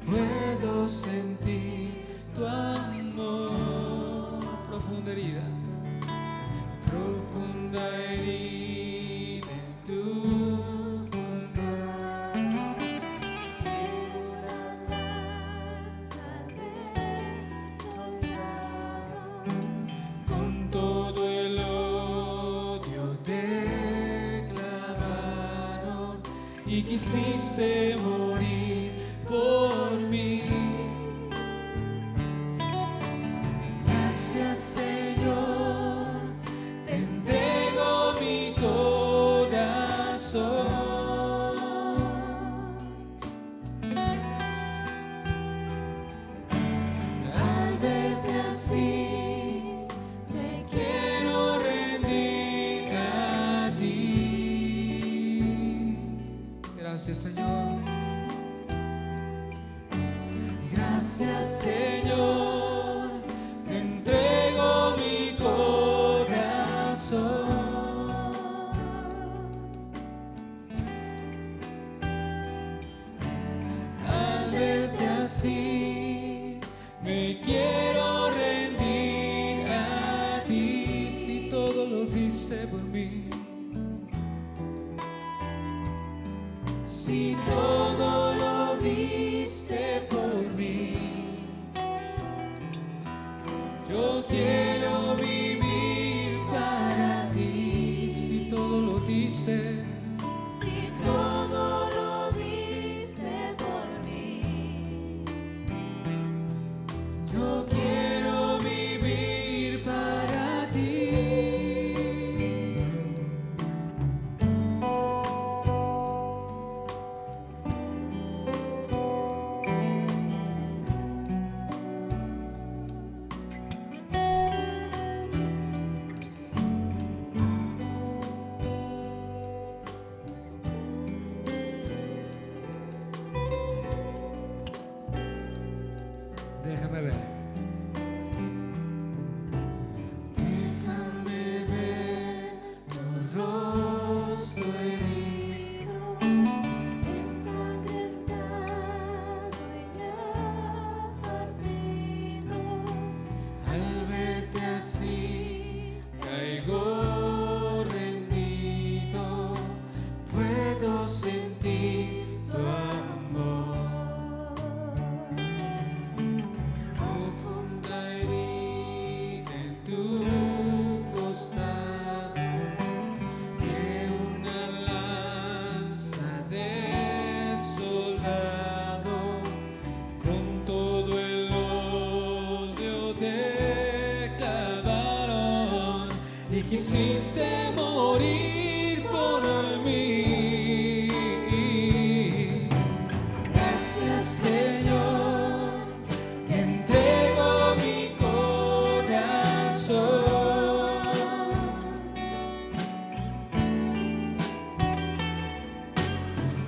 Puedo sentir tu amor. Profunda herida. Profunda herida en tu costado, y una lanza de soldado, con todo el odio te clavaron y quisiste morir por mí. Gracias, Señor. Al verte así, me quiero rendir a ti. Gracias, Señor. Gracias, Señor. Te entrego mi corazón. Sí, me quiero rendir a ti. Si todo lo diste por mí, si todo lo diste por mí, yo quiero vivir para ti. Si todo lo diste, si todo lo diste por mí, yo quiero vivir para ti. Déjame ver. Déjame ver tu rostro herido, ensangrentado y ya partido. Al verte así, caigo rendido. Puedo sentir tu amor. Profunda herida en tu costado, que una lanza de soldado, con todo el odio te clavaron y quisiste morir por mí. Gracias, Señor. Te entrego mi corazón.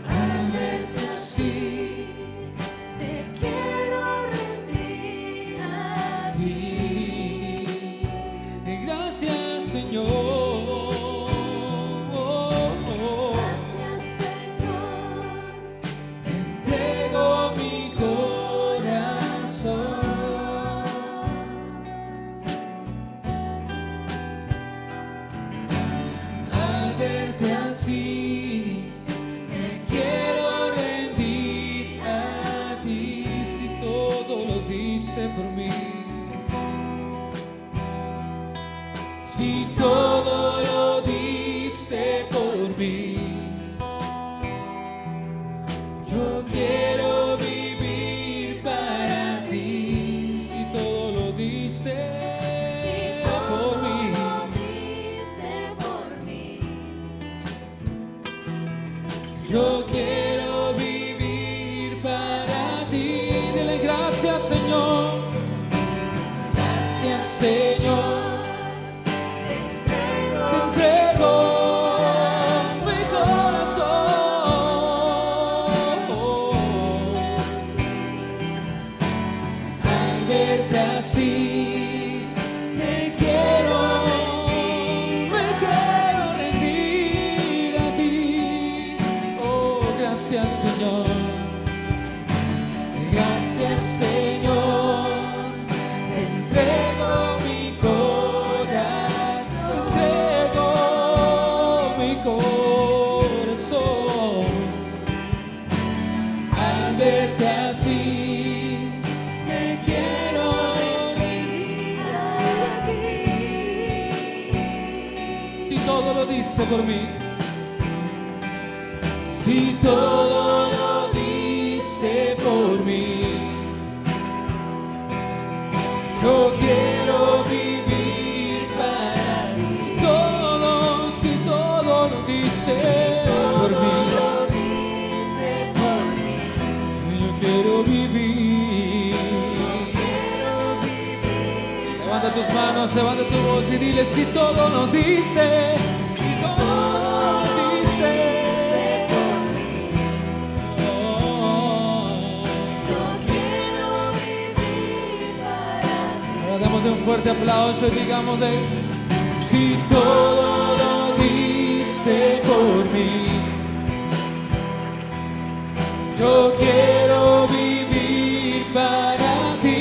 Al verte así, te quiero rendir a ti. Gracias, Señor. Gracias, Señor. Te entrego mi corazón. Al verte así, me quiero rendir a ti. Si todo lo diste por mí, si todo lo diste por mí, yo quiero vivir para ti. Si todo lo diste por mí, yo quiero vivir para ti. Dile gracias, Señor. Gracias, Señor. Te entrego Gracias, Señor. Gracias, Señor. Te entrego mi corazón. Te entrego mi corazón. Al verte así, me quiero rendir a ti. Si todo lo diste por mí. Si todo lo diste por mí, yo quiero vivir para ti. Si todo lo diste por mí, yo quiero vivir. Levanta tus manos, levanta tu voz y dile: si todo lo diste, si todo lo diste. Damos de un fuerte aplauso y digamos de: si todo lo diste por mí, yo quiero vivir para ti.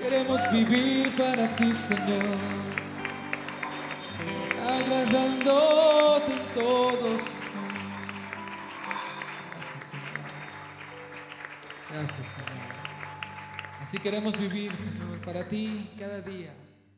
Queremos vivir para ti, Señor, agradándote en todos. Gracias, Señor. Así queremos vivir, Señor, para ti cada día.